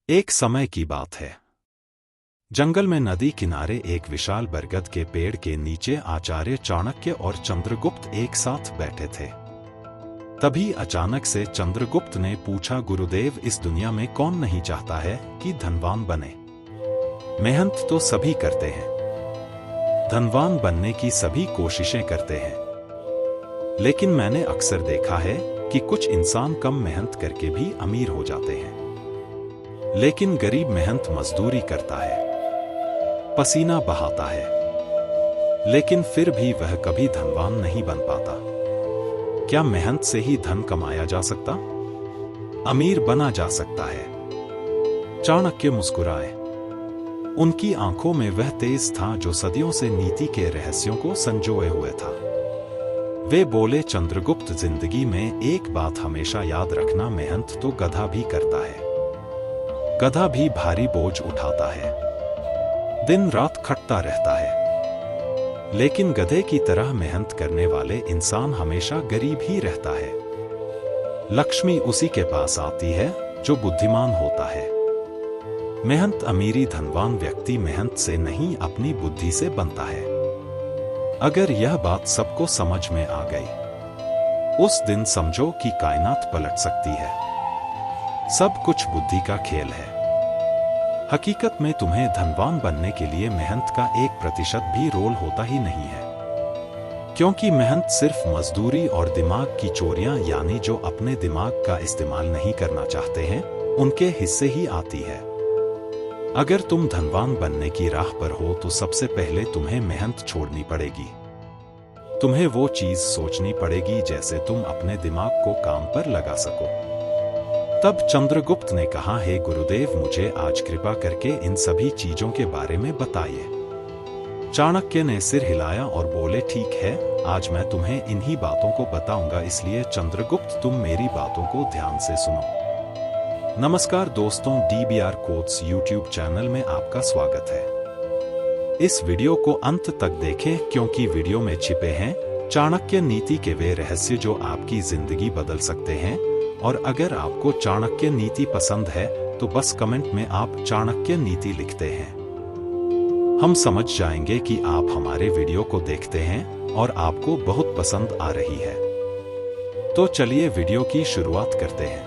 एक समय की बात है। जंगल में नदी किनारे एक विशाल बरगद के पेड़ के नीचे आचार्य चाणक्य और चंद्रगुप्त एक साथ बैठे थे। तभी अचानक से चंद्रगुप्त ने पूछा, गुरुदेव, इस दुनिया में कौन नहीं चाहता है कि धनवान बने? मेहनत तो सभी करते हैं, धनवान बनने की सभी कोशिशें करते हैं, लेकिन मैंने अक्सर देखा है कि कुछ इंसान कम मेहनत करके भी अमीर हो जाते हैं। लेकिन गरीब मेहनत मजदूरी करता है, पसीना बहाता है, लेकिन फिर भी वह कभी धनवान नहीं बन पाता। क्या मेहनत से ही धन कमाया जा सकता, अमीर बना जा सकता है? चाणक्य मुस्कुराए। उनकी आंखों में वह तेज था जो सदियों से नीति के रहस्यों को संजोए हुए था। वे बोले, चंद्रगुप्त, जिंदगी में एक बात हमेशा याद रखना, मेहनत तो गधा भी करता है, गधा भी भारी बोझ उठाता है, दिन रात खटता रहता है, लेकिन गधे की तरह मेहनत करने वाले इंसान हमेशा गरीब ही रहता है। लक्ष्मी उसी के पास आती है जो बुद्धिमान होता है। मेहनत अमीरी धनवान व्यक्ति मेहनत से नहीं, अपनी बुद्धि से बनता है। अगर यह बात सबको समझ में आ गई, उस दिन समझो कि कायनात पलट सकती है। सब कुछ बुद्धि का खेल है। हकीकत में तुम्हें धनवान बनने के लिए मेहनत का 1% भी रोल होता ही नहीं है, क्योंकि मेहनत सिर्फ मजदूरी और दिमाग की चोरियां, यानी जो अपने दिमाग का इस्तेमाल नहीं करना चाहते हैं, उनके हिस्से ही आती है। अगर तुम धनवान बनने की राह पर हो तो सबसे पहले तुम्हें मेहनत छोड़नी पड़ेगी। तुम्हें वो चीज सोचनी पड़ेगी जैसे तुम अपने दिमाग को काम पर लगा सको। तब चंद्रगुप्त ने कहा, हे गुरुदेव, मुझे आज कृपा करके इन सभी चीजों के बारे में बताइए। चाणक्य ने सिर हिलाया और बोले, ठीक है, आज मैं तुम्हें इन्हीं बातों को बताऊंगा, इसलिए चंद्रगुप्त, तुम मेरी बातों को ध्यान से सुनो। नमस्कार दोस्तों, DBR कोट्स YouTube चैनल में आपका स्वागत है। इस वीडियो को अंत तक देखें, क्योंकि वीडियो में छिपे हैं चाणक्य नीति के वे रहस्य जो आपकी जिंदगी बदल सकते हैं। और अगर आपको चाणक्य नीति पसंद है तो बस कमेंट में आप चाणक्य नीति लिखते हैं। हम समझ जाएंगे कि आप हमारे वीडियो को देखते हैं और आपको बहुत पसंद आ रही है। तो चलिए वीडियो की शुरुआत करते हैं।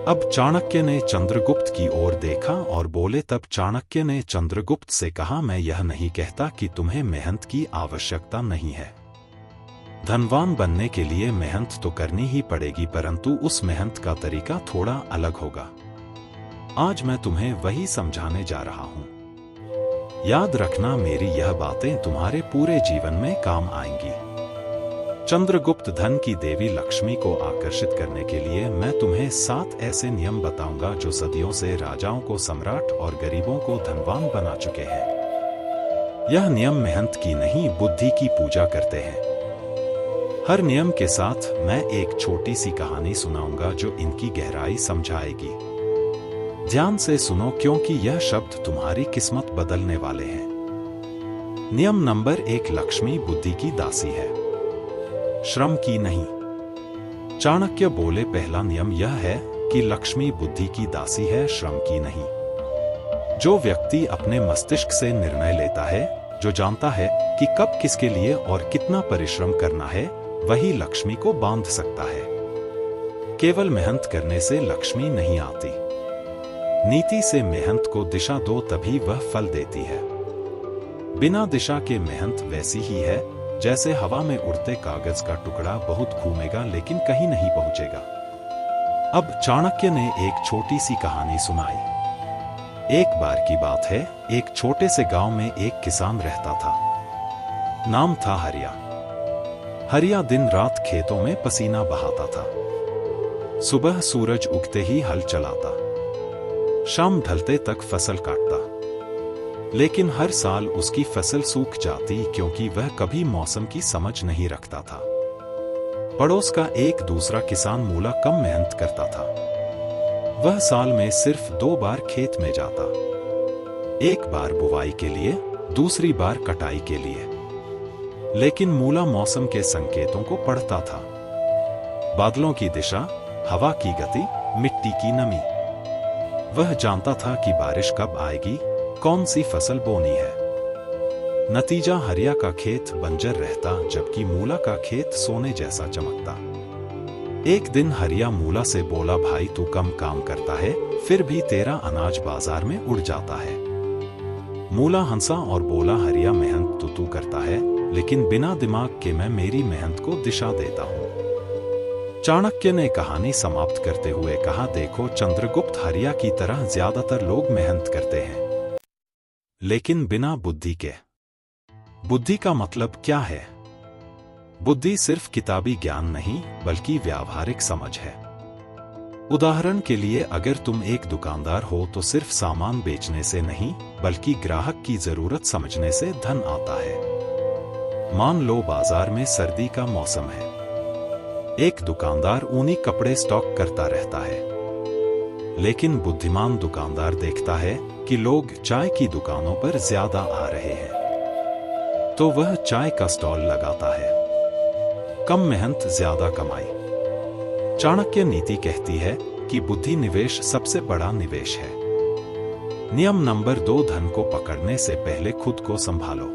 अब चाणक्य ने चंद्रगुप्त की ओर देखा और बोले, तब चाणक्य ने चंद्रगुप्त से कहा, मैं यह नहीं कहता कि तुम्हें मेहनत की आवश्यकता नहीं है। धनवान बनने के लिए मेहनत तो करनी ही पड़ेगी, परंतु उस मेहनत का तरीका थोड़ा अलग होगा। आज मैं तुम्हें वही समझाने जा रहा हूं। याद रखना, मेरी यह बातें तुम्हारे पूरे जीवन में काम आएंगी। चंद्रगुप्त, धन की देवी लक्ष्मी को आकर्षित करने के लिए मैं तुम्हें 7 ऐसे नियम बताऊंगा जो सदियों से राजाओं को सम्राट और गरीबों को धनवान बना चुके हैं। यह नियम मेहनत की नहीं, बुद्धि की पूजा करते हैं। हर नियम के साथ मैं एक छोटी सी कहानी सुनाऊंगा जो इनकी गहराई समझाएगी। ध्यान से सुनो, क्योंकि यह शब्द तुम्हारी किस्मत बदलने वाले हैं। नियम नंबर 1, लक्ष्मी बुद्धि की दासी है, श्रम की नहीं। चाणक्य बोले, पहला नियम यह है कि लक्ष्मी बुद्धि की दासी है, श्रम की नहीं। जो व्यक्ति अपने मस्तिष्क से निर्णय लेता है, जो जानता है कि कब किसके लिए और कितना परिश्रम करना है, वही लक्ष्मी को बांध सकता है। केवल मेहनत करने से लक्ष्मी नहीं आती। नीति से मेहनत को दिशा दो, तभी वह फल देती है। बिना दिशा के मेहनत वैसी ही है जैसे हवा में उड़ते कागज का टुकड़ा, बहुत घूमेगा लेकिन कहीं नहीं पहुंचेगा। अब चाणक्य ने एक छोटी सी कहानी सुनाई। एक बार की बात है, एक छोटे से गांव में एक किसान रहता था। नाम था हरिया। हरिया दिन रात खेतों में पसीना बहाता था। सुबह सूरज उगते ही हल चलाता, शाम ढलते तक फसल काटता। लेकिन हर साल उसकी फसल सूख जाती, क्योंकि वह कभी मौसम की समझ नहीं रखता था। पड़ोस का एक दूसरा किसान मूला कम मेहनत करता था। वह साल में सिर्फ 2 बार खेत में जाता, एक बार बुवाई के लिए, दूसरी बार कटाई के लिए। लेकिन मूला मौसम के संकेतों को पढ़ता था। बादलों की दिशा, हवा की गति, मिट्टी की नमी। वह जानता था कि बारिश कब आएगी, कौन सी फसल बोनी है। नतीजा हरिया का खेत बंजर रहता, जबकि मूला का खेत सोने जैसा चमकता। एक दिन हरिया मूला से बोला, भाई तू कम काम करता है, फिर भी तेरा अनाज बाजार में उड़ जाता है। मूला हंसा और बोला, हरिया मेहनत तो तू करता है, लेकिन बिना दिमाग के मैं मेरी मेहनत को दिशा देता हूँ। चाणक्य ने कहानी समाप्त करते हुए कहा, देखो चंद्रगुप्त हरिया की तरह ज्यादातर लोग मेहनत करते हैं, लेकिन बिना बुद्धि के। बुद्धि का मतलब क्या है? बुद्धि सिर्फ किताबी ज्ञान नहीं, बल्कि व्यावहारिक समझ है। उदाहरण के लिए, अगर तुम एक दुकानदार हो तो सिर्फ सामान बेचने से नहीं, बल्कि ग्राहक की जरूरत समझने से धन आता है। मान लो बाजार में सर्दी का मौसम है। एक दुकानदार ऊनी कपड़े स्टॉक करता रहता है, लेकिन बुद्धिमान दुकानदार देखता है कि लोग चाय की दुकानों पर ज्यादा आ रहे हैं, तो वह चाय का स्टॉल लगाता है। कम मेहनत ज्यादा कमाई। चाणक्य नीति कहती है कि बुद्धि निवेश सबसे बड़ा निवेश है। नियम नंबर 2, धन को पकड़ने से पहले खुद को संभालो।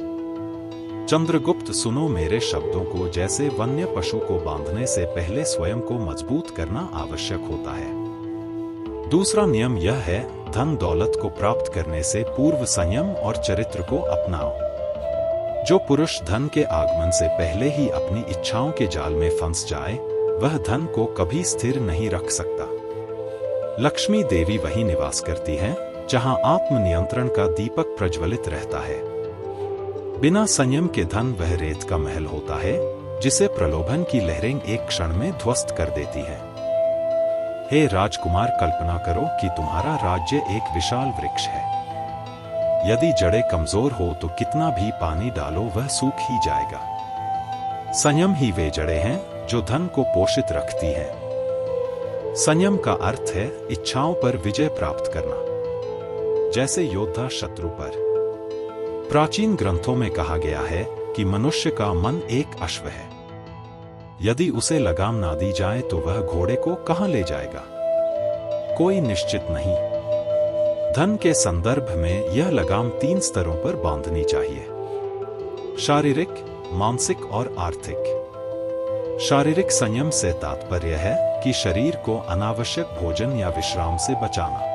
चंद्रगुप्त, सुनो मेरे शब्दों को, जैसे वन्य पशु को बांधने से पहले स्वयं को मजबूत करना आवश्यक होता है। दूसरा नियम यह है, धन दौलत को प्राप्त करने से पूर्व संयम और चरित्र को अपनाओ। जो पुरुष धन के आगमन से पहले ही अपनी इच्छाओं के जाल में फंस जाए, वह धन को कभी स्थिर नहीं रख सकता। लक्ष्मी देवी वहीं निवास करती हैं, जहां आत्मनियंत्रण का दीपक प्रज्वलित रहता है। बिना संयम के धन वह रेत का महल होता है, जिसे प्रलोभन की लहरें एक क्षण में ध्वस्त कर देती है। हे राजकुमार, कल्पना करो कि तुम्हारा राज्य एक विशाल वृक्ष है। यदि जड़ें कमजोर हो तो कितना भी पानी डालो वह सूख ही जाएगा। संयम ही वे जड़ें हैं जो धन को पोषित रखती हैं। संयम का अर्थ है इच्छाओं पर विजय प्राप्त करना, जैसे योद्धा शत्रु पर। प्राचीन ग्रंथों में कहा गया है कि मनुष्य का मन एक अश्व है। यदि उसे लगाम ना दी जाए तो वह घोड़े को कहां ले जाएगा, कोई निश्चित नहीं। धन के संदर्भ में यह लगाम 3 स्तरों पर बांधनी चाहिए: शारीरिक, मानसिक और आर्थिक। शारीरिक संयम से तात्पर्य है कि शरीर को अनावश्यक भोजन या विश्राम से बचाना।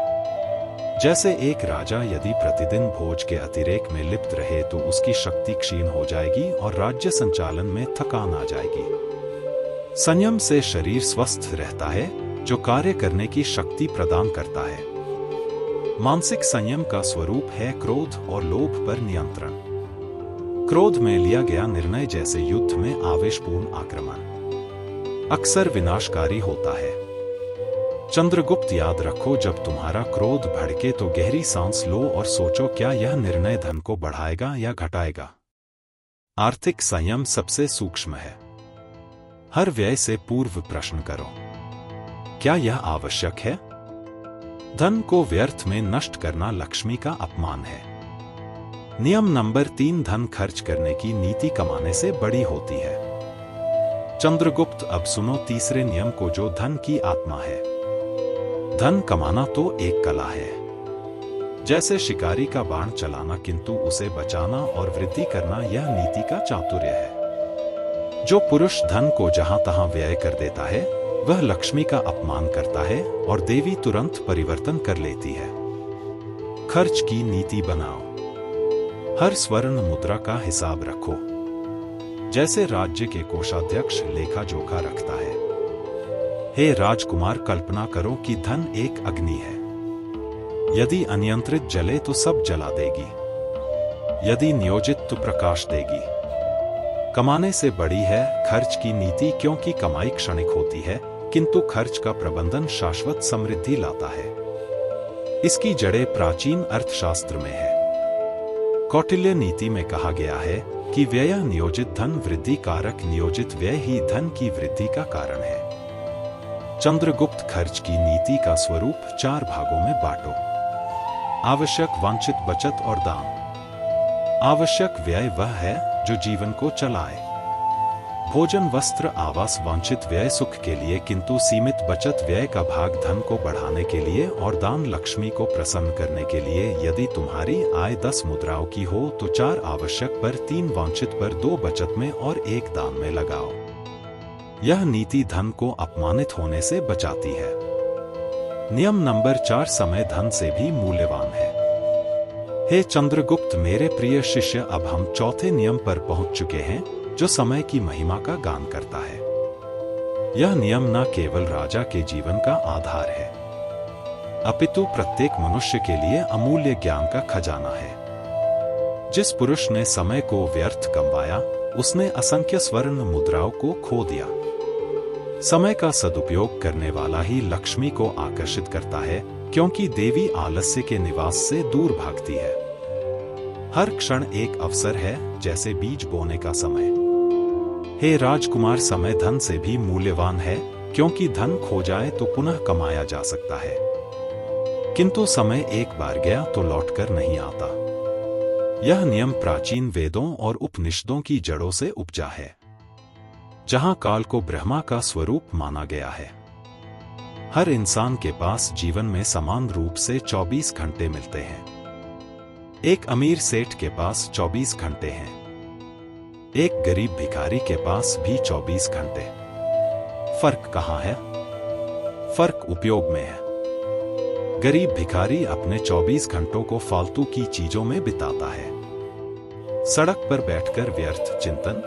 जैसे एक राजा यदि प्रतिदिन भोज के अतिरेक में लिप्त रहे तो उसकी शक्ति क्षीण हो जाएगी और राज्य संचालन में थकान आ जाएगी। संयम से शरीर स्वस्थ रहता है, जो कार्य करने की शक्ति प्रदान करता है। मानसिक संयम का स्वरूप है क्रोध और लोभ पर नियंत्रण। क्रोध में लिया गया निर्णय, जैसे युद्ध में आवेशपूर्ण आक्रमण, अक्सर विनाशकारी होता है। चंद्रगुप्त, याद रखो, जब तुम्हारा क्रोध भड़के तो गहरी सांस लो और सोचो, क्या यह निर्णय धन को बढ़ाएगा या घटाएगा। आर्थिक संयम सबसे सूक्ष्म है। हर व्यय से पूर्व प्रश्न करो, क्या यह आवश्यक है? धन को व्यर्थ में नष्ट करना लक्ष्मी का अपमान है। नियम नंबर 3, धन खर्च करने की नीति कमाने से बड़ी होती है। चंद्रगुप्त, अब सुनो तीसरे नियम को, जो धन की आत्मा है। धन कमाना तो एक कला है, जैसे शिकारी का बाण चलाना, किंतु उसे बचाना और वृद्धि करना यह नीति का चातुर्य है। जो पुरुष धन को जहां तहां व्यय कर देता है, वह लक्ष्मी का अपमान करता है और देवी तुरंत परिवर्तन कर लेती है। खर्च की नीति बनाओ। हर स्वर्ण मुद्रा का हिसाब रखो, जैसे राज्य के कोषाध्यक्ष लेखा जोखा रखता है। हे राजकुमार, कल्पना करो कि धन एक अग्नि है। यदि अनियंत्रित जले तो सब जला देगी, यदि नियोजित तो प्रकाश देगी। कमाने से बड़ी है खर्च की नीति, क्योंकि कमाई क्षणिक होती है, किंतु खर्च का प्रबंधन शाश्वत समृद्धि लाता है। इसकी जड़ें प्राचीन अर्थशास्त्र में है। कौटिल्य नीति में कहा गया है कि व्यय नियोजित धन वृद्धि कारक, नियोजित व्यय ही धन की वृद्धि का कारण है। चंद्रगुप्त, खर्च की नीति का स्वरूप 4 भागों में बांटो: आवश्यक, वांछित, बचत और दान। आवश्यक व्यय वह है जो जीवन को चलाए। भोजन, वस्त्र, आवास, वांछित व्यय सुख के लिए, किंतु सीमित बचत व्यय का भाग धन को बढ़ाने के लिए और दान लक्ष्मी को प्रसन्न करने के लिए। यदि तुम्हारी आय 10 मुद्राओं की हो तो 4 आवश्यक पर, 3 वांछित पर, 2 बचत में और 1 दान में लगाओ। यह नीति धन को अपमानित होने से बचाती है। नियम नंबर 4, समय धन से भी मूल्यवान है। हे चंद्रगुप्त मेरे प्रिय शिष्य, अब हम चौथे नियम पर पहुंच चुके हैं जो समय की महिमा का गान करता है। यह नियम न केवल राजा के जीवन का आधार है, अपितु प्रत्येक मनुष्य के लिए अमूल्य ज्ञान का खजाना है। जिस पुरुष ने समय को व्यर्थ गंवाया, उसने असंख्य स्वर्ण मुद्राओं को खो दिया। समय का सदुपयोग करने वाला ही लक्ष्मी को आकर्षित करता है, क्योंकि देवी आलस्य के निवास से दूर भागती है। हर क्षण एक अवसर है, जैसे बीज बोने का समय। हे राजकुमार, समय धन से भी मूल्यवान है, क्योंकि धन खो जाए तो पुनः कमाया जा सकता है, किंतु समय एक बार गया तो लौटकर नहीं आता। यह नियम प्राचीन वेदों और उपनिषदों की जड़ों से उपजा है, जहां काल को ब्रह्मा का स्वरूप माना गया है। हर इंसान के पास जीवन में समान रूप से 24 घंटे मिलते हैं। एक अमीर सेठ के पास 24 घंटे हैं, एक गरीब भिखारी के पास भी 24 घंटे। फर्क कहाँ है? फर्क उपयोग में है। गरीब भिखारी अपने 24 घंटों को फालतू की चीजों में बिताता है। सड़क पर बैठकर व्यर्थ चिंतन,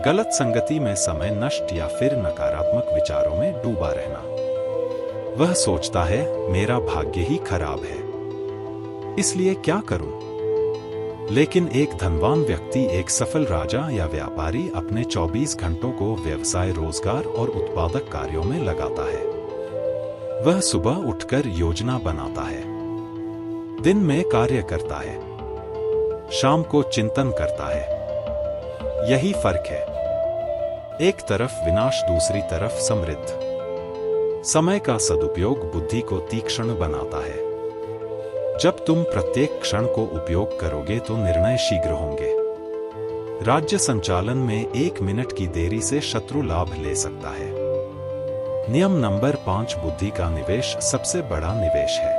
गलत संगति में समय नष्ट या फिर नकारात्मक विचारों में डूबा रहना। वह सोचता है मेरा भाग्य ही खराब है, इसलिए क्या करूं? लेकिन एक धनवान व्यक्ति, एक सफल राजा या व्यापारी अपने 24 घंटों को व्यवसाय, रोजगार और उत्पादक कार्यों में लगाता है। वह सुबह उठकर योजना बनाता है, दिन में कार्य करता है, शाम को चिंतन करता है। यही फर्क है, एक तरफ विनाश, दूसरी तरफ समृद्धि। समय का सदुपयोग बुद्धि को तीक्ष्ण बनाता है। जब तुम प्रत्येक क्षण को उपयोग करोगे तो निर्णय शीघ्र होंगे। राज्य संचालन में 1 मिनट की देरी से शत्रु लाभ ले सकता है। नियम नंबर 5, बुद्धि का निवेश सबसे बड़ा निवेश है।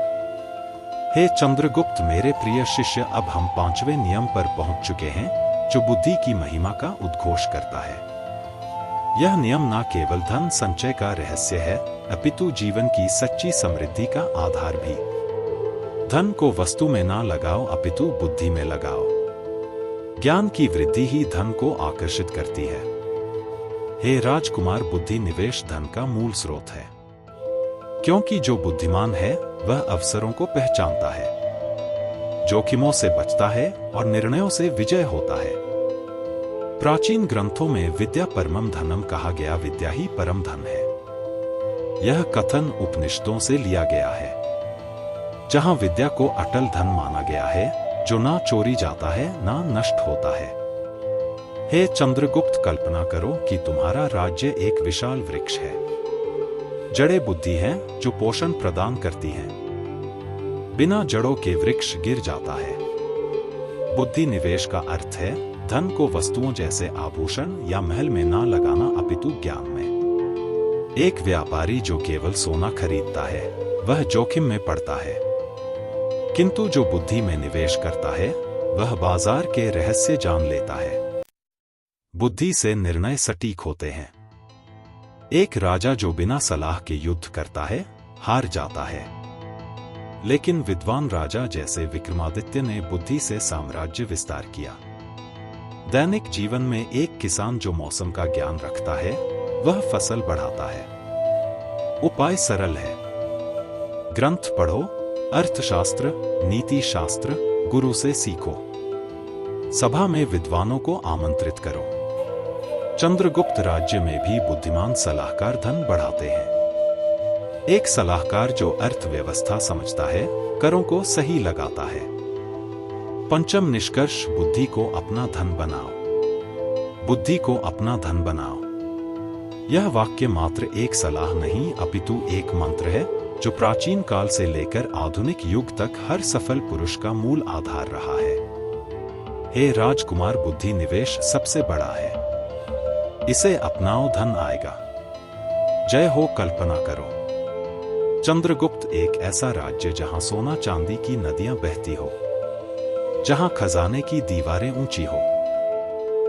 हे चंद्रगुप्त मेरे प्रिय शिष्य, अब हम 5वें नियम पर पहुंच चुके हैं, जो बुद्धि की महिमा का उद्घोष करता है। यह नियम न केवल धन संचय का रहस्य है, अपितु जीवन की सच्ची समृद्धि का आधार भी। धन को वस्तु में ना लगाओ, अपितु बुद्धि में लगाओ। ज्ञान की वृद्धि ही धन को आकर्षित करती है। हे राजकुमार, बुद्धि निवेश धन का मूल स्रोत है, क्योंकि जो बुद्धिमान है वह अवसरों को पहचानता है, जोखिमों से बचता है और निर्णयों से विजय होता है। प्राचीन ग्रंथों में विद्या परमम धनम कहा गया, विद्या ही परम धन है। यह कथन उपनिषदों से लिया गया है, जहां विद्या को अटल धन माना गया है, जो ना चोरी जाता है ना नष्ट होता है। हे चंद्रगुप्त, कल्पना करो कि तुम्हारा राज्य एक विशाल वृक्ष है। जड़ें बुद्धि हैं जो पोषण प्रदान करती हैं। बिना जड़ों के वृक्ष गिर जाता है। बुद्धि निवेश का अर्थ है धन को वस्तुओं जैसे आभूषण या महल में ना लगाना, अपितु ज्ञान में। एक व्यापारी जो केवल सोना खरीदता है वह जोखिम में पड़ता है, किंतु जो बुद्धि में निवेश करता है वह बाजार के रहस्य जान लेता है। बुद्धि से निर्णय सटीक होते हैं। एक राजा जो बिना सलाह के युद्ध करता है हार जाता है, लेकिन विद्वान राजा जैसे विक्रमादित्य ने बुद्धि से साम्राज्य विस्तार किया। दैनिक जीवन में एक किसान जो मौसम का ज्ञान रखता है वह फसल बढ़ाता है। उपाय सरल है, ग्रंथ पढ़ो, अर्थशास्त्र, नीति शास्त्र गुरु से सीखो, सभा में विद्वानों को आमंत्रित करो। चंद्रगुप्त राज्य में भी बुद्धिमान सलाहकार धन बढ़ाते हैं। एक सलाहकार जो अर्थव्यवस्था समझता है, करों को सही लगाता है। पंचम निष्कर्ष, बुद्धि को अपना धन बनाओ। बुद्धि को अपना धन बनाओ। यह वाक्य मात्र एक सलाह नहीं, अपितु एक मंत्र है जो प्राचीन काल से लेकर आधुनिक युग तक हर सफल पुरुष का मूल आधार रहा है। हे राजकुमार, बुद्धि निवेश सबसे बड़ा है। इसे अपनाओ, धन आएगा। जय हो, कल्पना करो। चंद्रगुप्त एक ऐसा राज्य जहां सोना चांदी की नदियां बहती हो, जहां खजाने की दीवारें ऊंची हो,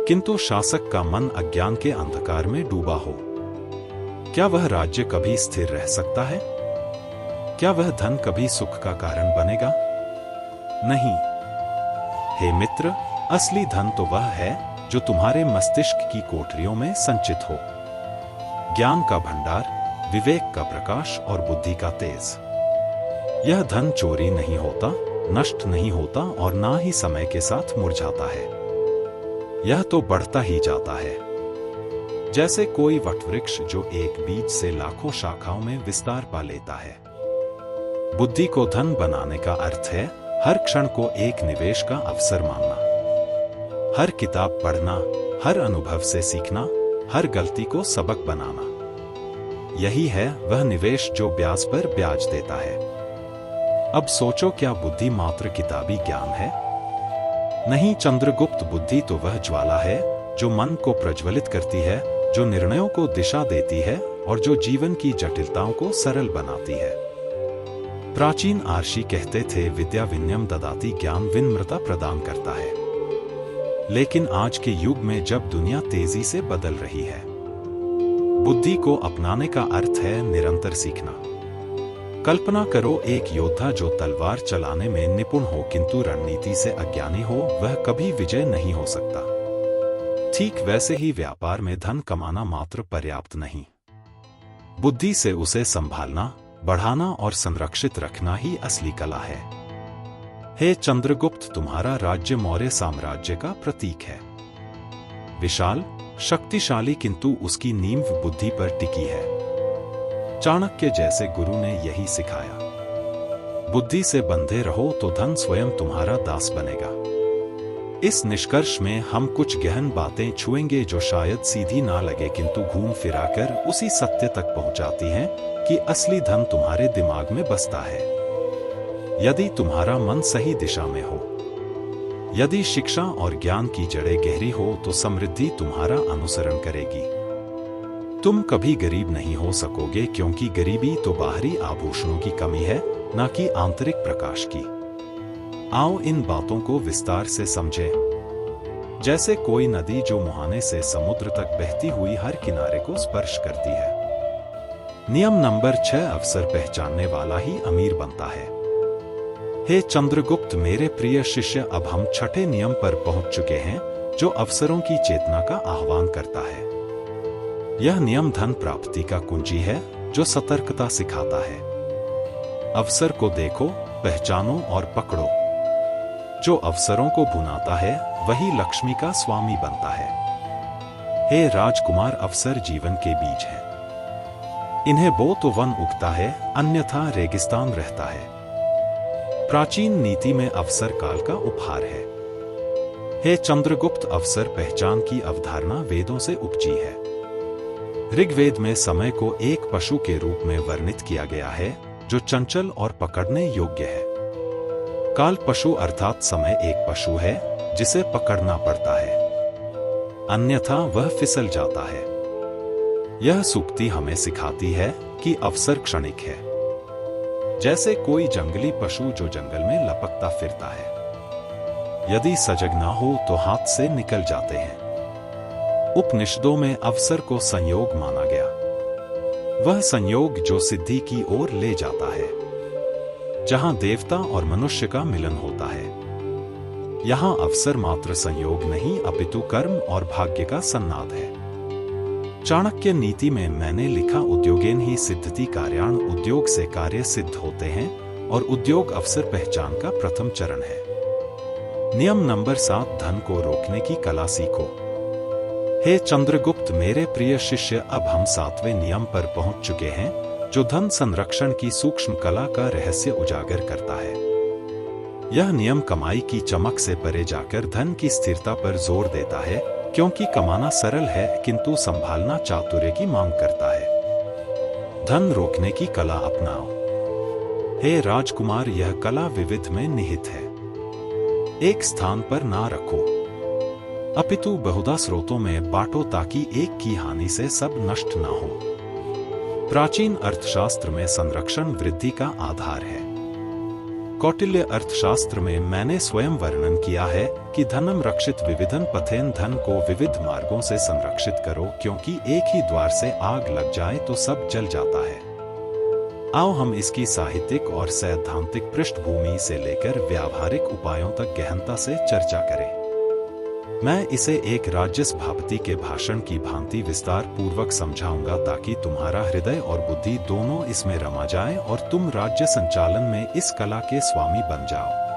किंतु शासक का मन अज्ञान के अंधकार में डूबा हो। क्या वह राज्य कभी स्थिर रह सकता है? क्या वह धन कभी सुख का कारण बनेगा? नहीं। हे मित्र, असली धन तो वह है जो तुम्हारे मस्तिष्क की कोठरियों में संचित हो। ज्ञान का भंडार, विवेक का प्रकाश और बुद्धि का तेज। यह धन चोरी नहीं होता, नष्ट नहीं होता और ना ही समय के साथ मुरझाता है। यह तो बढ़ता ही जाता है, जैसे कोई वटवृक्ष जो एक बीज से लाखों शाखाओं में विस्तार पा लेता है। बुद्धि को धन बनाने का अर्थ है हर क्षण को एक निवेश का अवसर मानना, हर किताब पढ़ना, हर अनुभव से सीखना, हर गलती को सबक बनाना। यही है वह निवेश जो ब्याज पर ब्याज देता है। अब सोचो, क्या बुद्धि मात्र किताबी ज्ञान है? नहीं, चंद्रगुप्त, बुद्धि तो वह ज्वाला है जो मन को प्रज्वलित करती है, जो निर्णयों को दिशा देती है और जो जीवन की जटिलताओं को सरल बनाती है। प्राचीन आर्षि कहते थे, विद्या विनयम ददाति, ज्ञान विनम्रता प्रदान करता है। लेकिन आज के युग में जब दुनिया तेजी से बदल रही है, बुद्धि को अपनाने का अर्थ है निरंतर सीखना। कल्पना करो, एक योद्धा जो तलवार चलाने में निपुण हो किंतु रणनीति से अज्ञानी हो, वह कभी विजय नहीं हो सकता। ठीक वैसे ही व्यापार में धन कमाना मात्र पर्याप्त नहीं, बुद्धि से उसे संभालना, बढ़ाना और संरक्षित रखना ही असली कला है। हे चंद्रगुप्त, तुम्हारा राज्य मौर्य साम्राज्य का प्रतीक है। विशाल, शक्तिशाली, किंतु उसकी नींव बुद्धि पर टिकी है। चाणक्य जैसे गुरु ने यही सिखाया, बुद्धि से बंधे रहो तो धन स्वयं तुम्हारा दास बनेगा। इस निष्कर्ष में हम कुछ गहन बातें छुएंगे जो शायद सीधी ना लगे, किंतु घूम फिराकर उसी सत्य तक पहुंचाती हैं कि असली धन तुम्हारे दिमाग में बसता है। यदि तुम्हारा मन सही दिशा में हो, यदि शिक्षा और ज्ञान की जड़ें गहरी हो, तो समृद्धि तुम्हारा अनुसरण करेगी। तुम कभी गरीब नहीं हो सकोगे, क्योंकि गरीबी तो बाहरी आभूषणों की कमी है, न कि आंतरिक प्रकाश की। आओ इन बातों को विस्तार से समझें। जैसे कोई नदी जो मुहाने से समुद्र तक बहती हुई हर किनारे को स्पर्श करती है। नियम नंबर 6, अवसर पहचानने वाला ही अमीर बनता है। हे चंद्रगुप्त, मेरे प्रिय शिष्य, अब हम छठे नियम पर पहुंच चुके हैं, जो अवसरों की चेतना का आह्वान करता है। यह नियम धन प्राप्ति का कुंजी है, जो सतर्कता सिखाता है। अवसर को देखो, पहचानो और पकड़ो। जो अवसरों को बुनाता है, वही लक्ष्मी का स्वामी बनता है। हे राजकुमार, अवसर जीवन के बीज हैं। इन्हें बो तो वन उगता है, अन्यथा रेगिस्तान रहता है। प्राचीन नीति में अवसर काल का उपहार है। हे चंद्रगुप्त, अवसर पहचान की अवधारणा वेदों से उपजी है। ऋग्वेद में समय को एक पशु के रूप में वर्णित किया गया है, जो चंचल और पकड़ने योग्य है। काल पशु अर्थात समय एक पशु है जिसे पकड़ना पड़ता है, अन्यथा वह फिसल जाता है। यह सूक्ति हमें सिखाती है कि अवसर क्षणिक है, जैसे कोई जंगली पशु जो जंगल में लपकता फिरता है। यदि सजग ना हो तो हाथ से निकल जाते हैं। उपनिषदों में अवसर को संयोग माना गया, वह संयोग जो सिद्धि की ओर ले जाता है, जहां देवता और मनुष्य का मिलन होता है। यहां अवसर मात्र संयोग नहीं, अपितु कर्म और भाग्य का सन्नाद है। चाणक्य नीति में मैंने लिखा, उद्योगेन ही सिद्धति कार्याण, उद्योग से कार्य सिद्ध होते हैं और उद्योग अवसर पहचान का प्रथम चरण है। नियम नंबर 7, धन को रोकने की कला सीखो। हे चंद्रगुप्त, मेरे प्रिय शिष्य, अब हम 7वें नियम पर पहुंच चुके हैं, जो धन संरक्षण की सूक्ष्म कला का रहस्य उजागर करता है। यह नियम कमाई की चमक से परे जाकर धन की स्थिरता पर जोर देता है, क्योंकि कमाना सरल है किंतु संभालना चातुर्य की मांग करता है। धन रोकने की कला अपनाओ। हे राजकुमार, यह कला विविध में निहित है। एक स्थान पर ना रखो। अपितु बहुधा स्रोतों में बांटो ताकि एक की हानि से सब नष्ट न हो। प्राचीन अर्थशास्त्र में संरक्षण वृद्धि का आधार है। कौटिल्य अर्थशास्त्र में मैंने स्वयं वर्णन किया है कि धनम रक्षित विविधन पथेन, धन को विविध मार्गों से संरक्षित करो, क्योंकि एक ही द्वार से आग लग जाए तो सब जल जाता है। आओ हम इसकी साहित्यिक और सैद्धांतिक पृष्ठभूमि से लेकर व्यावहारिक उपायों तक गहनता से चर्चा करें। मैं इसे एक राज्यसभापति के भाषण की भांति विस्तार पूर्वक समझाऊंगा ताकि तुम्हारा हृदय और बुद्धि दोनों इसमें रमा जाए और तुम राज्य संचालन में इस कला के स्वामी बन जाओ।